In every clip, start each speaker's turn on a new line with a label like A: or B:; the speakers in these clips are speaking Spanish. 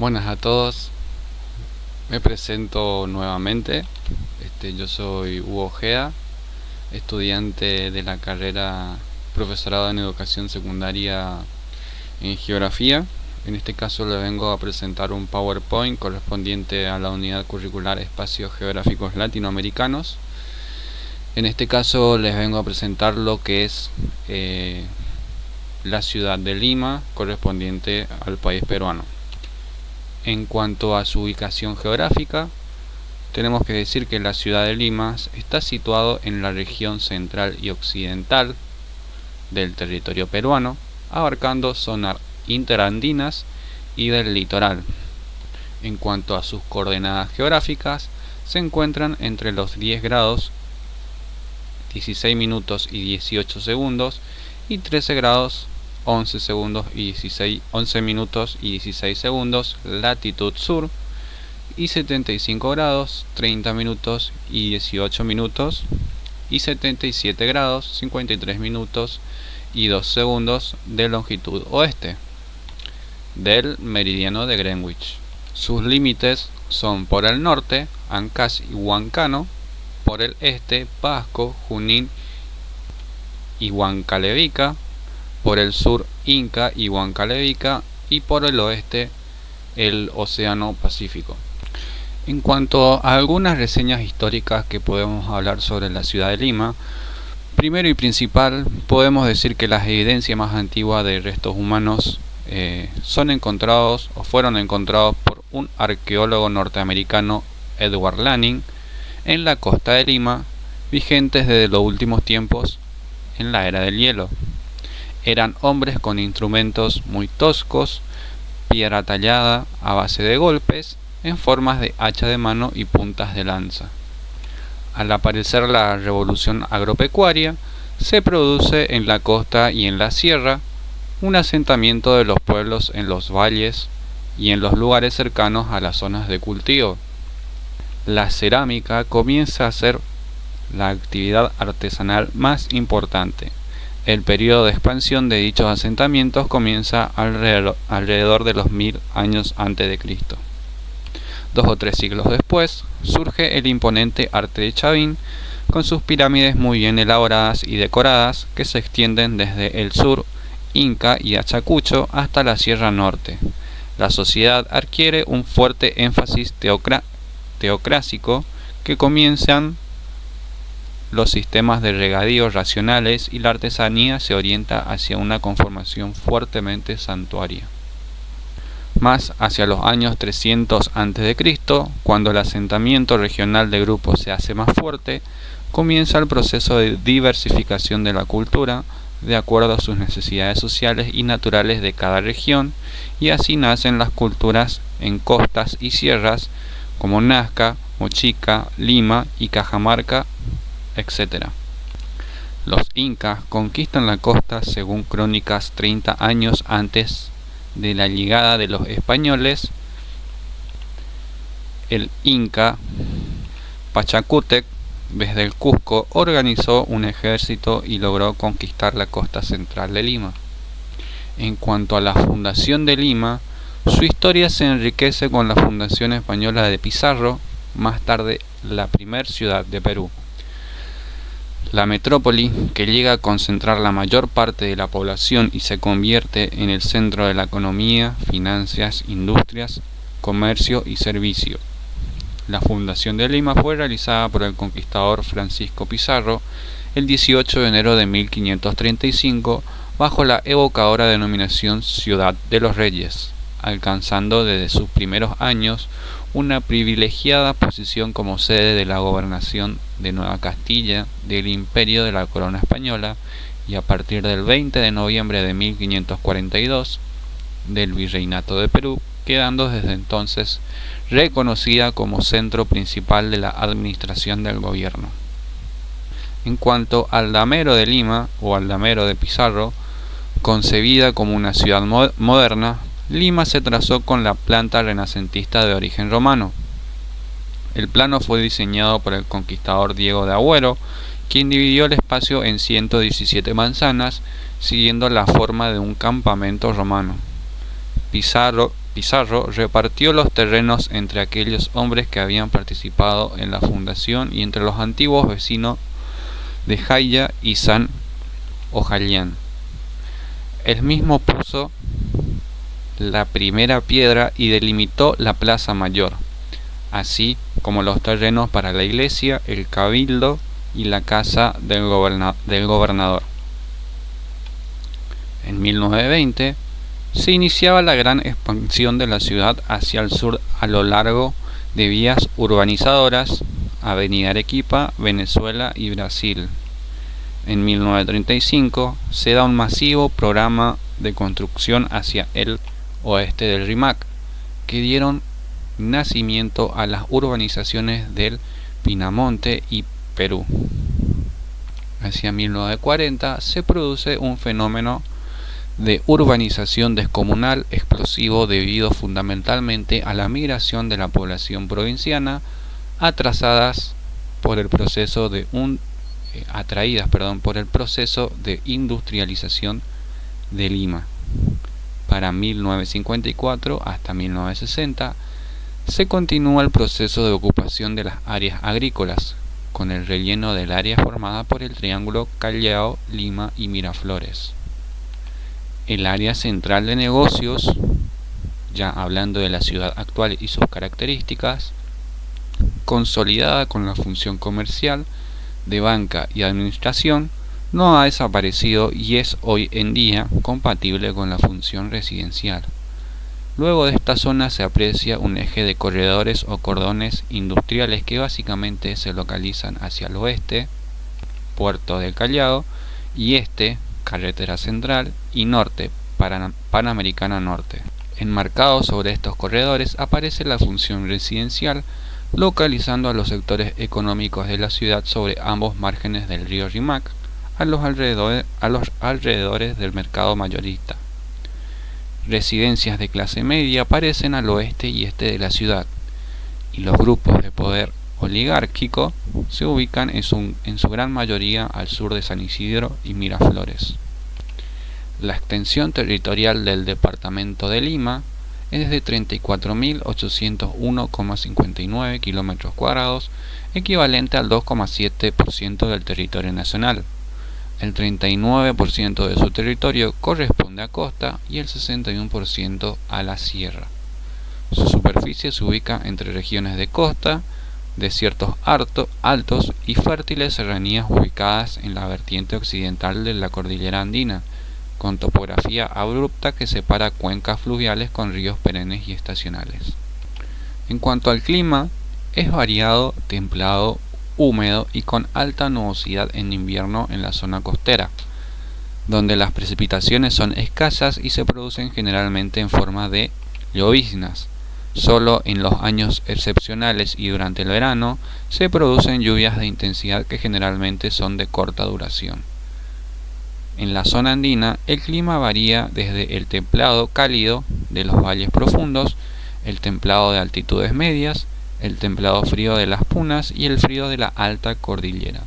A: Buenas a todos, me presento nuevamente. Yo soy Hugo Ojeda, estudiante de la carrera Profesorado en Educación Secundaria en Geografía. En este caso les vengo a presentar un PowerPoint correspondiente a la unidad curricular Espacios Geográficos Latinoamericanos. En este caso les vengo a presentar lo que es la ciudad de Lima, correspondiente al país peruano. En cuanto a su ubicación geográfica, tenemos que decir que la ciudad de Lima está situado en la región central y occidental del territorio peruano, abarcando zonas interandinas y del litoral. En cuanto a sus coordenadas geográficas, se encuentran entre los 10 grados 16 minutos y 18 segundos y 13 grados 11 segundos y 11 minutos y 16 segundos latitud sur y 75 grados 30 minutos y 18 minutos y 77 grados 53 minutos y 2 segundos de longitud oeste del meridiano de Greenwich. Sus límites son por el norte Ancash y Huancano, por el este Pasco, Junín y Huancavelica, por el sur Inca y Huancavelica y por el oeste el Océano Pacífico. En cuanto a algunas reseñas históricas que podemos hablar sobre la ciudad de Lima, primero y principal podemos decir que las evidencias más antiguas de restos humanos fueron encontrados por un arqueólogo norteamericano, Edward Lanning, en la costa de Lima, vigentes desde los últimos tiempos en la era del hielo. Eran hombres con instrumentos muy toscos, piedra tallada a base de golpes en formas de hacha de mano y puntas de lanza. Al aparecer la revolución agropecuaria, se produce en la costa y en la sierra un asentamiento de los pueblos en los valles y en los lugares cercanos a las zonas de cultivo. La cerámica comienza a ser la actividad artesanal más importante. El periodo de expansión de dichos asentamientos comienza alrededor de los 1000 años antes de Cristo. 2 o 3 siglos después, surge el imponente arte de Chavín, con sus pirámides muy bien elaboradas y decoradas que se extienden desde el sur Inca y Ayacucho hasta la Sierra Norte. La sociedad adquiere un fuerte énfasis teocrático que comienzan los sistemas de regadío racionales y la artesanía se orienta hacia una conformación fuertemente santuaria. Más hacia los años 300 a.C., cuando el asentamiento regional de grupos se hace más fuerte, comienza el proceso de diversificación de la cultura de acuerdo a sus necesidades sociales y naturales de cada región, y así nacen las culturas en costas y sierras como Nazca, Mochica, Lima y Cajamarca, etc. Los incas conquistan la costa según crónicas 30 años antes de la llegada de los españoles. El inca Pachacútec desde el Cusco organizó un ejército y logró conquistar la costa central de Lima. En cuanto a la fundación de Lima, su historia se enriquece con la fundación española de Pizarro, más tarde la primer ciudad de Perú. La metrópoli, que llega a concentrar la mayor parte de la población y se convierte en el centro de la economía, finanzas, industrias, comercio y servicio. La fundación de Lima fue realizada por el conquistador Francisco Pizarro el 18 de enero de 1535 bajo la evocadora denominación Ciudad de los Reyes, alcanzando desde sus primeros años una privilegiada posición como sede de la gobernación de Nueva Castilla del Imperio de la Corona Española y a partir del 20 de noviembre de 1542 del Virreinato de Perú, quedando desde entonces reconocida como centro principal de la administración del gobierno. En cuanto al Damero de Lima o al Damero de Pizarro, concebida como una ciudad moderna, Lima se trazó con la planta renacentista de origen romano. El plano fue diseñado por el conquistador Diego de Agüero, quien dividió el espacio en 117 manzanas, siguiendo la forma de un campamento romano. Pizarro Pizarro repartió los terrenos entre aquellos hombres que habían participado en la fundación y entre los antiguos vecinos de Jaya y San Ojalián. Él mismo puso la primera piedra y delimitó la plaza mayor, así como los terrenos para la iglesia, el cabildo y la casa del gobernador. En 1920 se iniciaba la gran expansión de la ciudad hacia el sur a lo largo de vías urbanizadoras, Avenida Arequipa, Venezuela y Brasil. En 1935 se da un masivo programa de construcción hacia el oeste del Rímac, que dieron nacimiento a las urbanizaciones del Pinamonte y Perú. Hacia 1940 se produce un fenómeno de urbanización descomunal explosivo debido fundamentalmente a la migración de la población provinciana atraídas por el proceso de industrialización de Lima. Para 1954 hasta 1960 se continúa el proceso de ocupación de las áreas agrícolas, con el relleno del área formada por el triángulo Callao, Lima y Miraflores. El área central de negocios, ya hablando de la ciudad actual y sus características, consolidada con la función comercial, de banca y administración, no ha desaparecido y es hoy en día compatible con la función residencial. Luego de esta zona se aprecia un eje de corredores o cordones industriales que básicamente se localizan hacia el oeste, Puerto del Callao, y este, Carretera Central, y norte, Panamericana Norte. Enmarcado sobre estos corredores aparece la función residencial, localizando a los sectores económicos de la ciudad sobre ambos márgenes del río Rímac, a los alrededores del mercado mayorista. Residencias de clase media aparecen al oeste y este de la ciudad, y los grupos de poder oligárquico se ubican en su gran mayoría al sur de San Isidro y Miraflores. La extensión territorial del departamento de Lima es de 34.801,59 km², equivalente al 2,7% del territorio nacional. El 39% de su territorio corresponde a costa y el 61% a la sierra. Su superficie se ubica entre regiones de costa, desiertos altos y fértiles serranías ubicadas en la vertiente occidental de la cordillera andina, con topografía abrupta que separa cuencas fluviales con ríos perennes y estacionales. En cuanto al clima, es variado, templado, húmedo y con alta nubosidad en invierno en la zona costera, donde las precipitaciones son escasas y se producen generalmente en forma de lloviznas. Solo en los años excepcionales y durante el verano se producen lluvias de intensidad que generalmente son de corta duración. En la zona andina, el clima varía desde el templado cálido de los valles profundos, el templado de altitudes medias, el templado frío de las punas y el frío de la alta cordillera.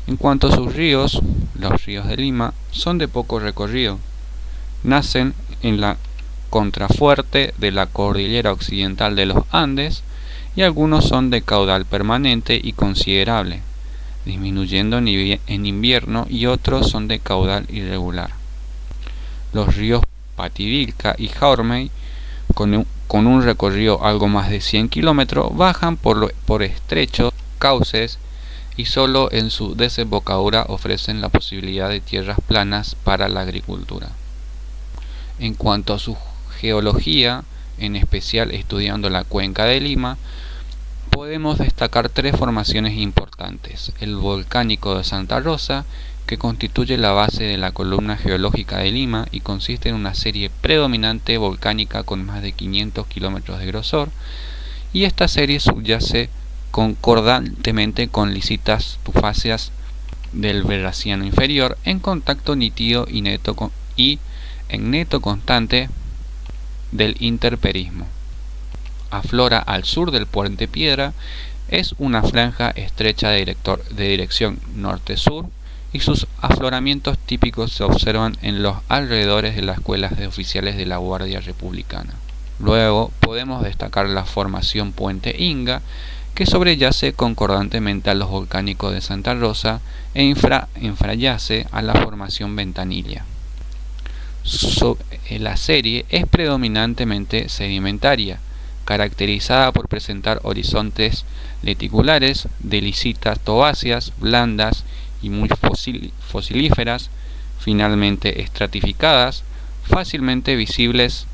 A: En cuanto a sus ríos, los ríos de Lima son de poco recorrido. Nacen en la contrafuerte de la cordillera occidental de los Andes y algunos son de caudal permanente y considerable, disminuyendo en invierno, y otros son de caudal irregular. Los ríos Pativilca y Jaurmey, con un recorrido algo más de 100 kilómetros, bajan por estrechos cauces y solo en su desembocadura ofrecen la posibilidad de tierras planas para la agricultura. En cuanto a su geología, en especial estudiando la cuenca de Lima, podemos destacar tres formaciones importantes: el volcánico de Santa Rosa, que constituye la base de la columna geológica de Lima y consiste en una serie predominante volcánica con más de 500 kilómetros de grosor, y esta serie subyace concordantemente con lisitas tufáceas del Verraciano inferior en contacto nítido y en neto constante del interperismo. Aflora al sur del Puente Piedra, es una franja estrecha de dirección norte-sur y sus afloramientos típicos se observan en los alrededores de las escuelas de oficiales de la Guardia Republicana. Luego podemos destacar la formación Puente Inga, que sobreyace concordantemente a los volcánicos de Santa Rosa e infrayace a la formación Ventanilla. La serie es predominantemente sedimentaria, caracterizada por presentar horizontes leticulares de lisitas tobáceas, blandas y muy fosilíferas, finalmente estratificadas, fácilmente visibles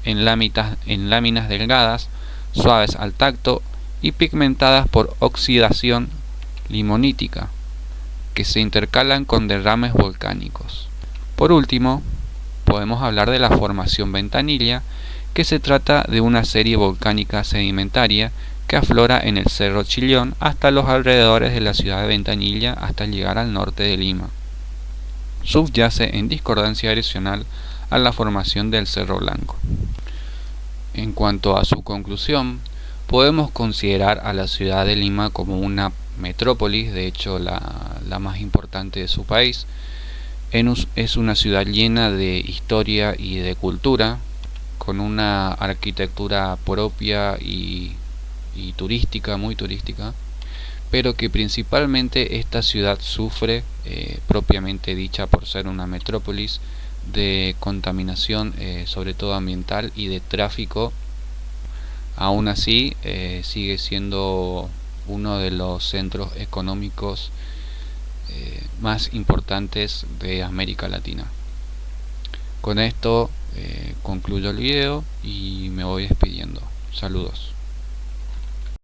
A: en láminas delgadas, suaves al tacto y pigmentadas por oxidación limonítica, que se intercalan con derrames volcánicos. Por último, podemos hablar de la formación Ventanilla, que se trata de una serie volcánica sedimentaria que aflora en el Cerro Chillón hasta los alrededores de la ciudad de Ventanilla hasta llegar al norte de Lima. Subyace en discordancia erosional a la formación del Cerro Blanco. En cuanto a su conclusión, podemos considerar a la ciudad de Lima como una metrópolis, de hecho la más importante de su país. Es una ciudad llena de historia y de cultura, con una arquitectura propia y turística, muy turística, pero que principalmente esta ciudad sufre, propiamente dicha por ser una metrópolis, de contaminación, sobre todo ambiental, y de tráfico. Aún así, sigue siendo uno de los centros económicos más importantes de América Latina. Con esto concluyo el video y me voy despidiendo. Saludos.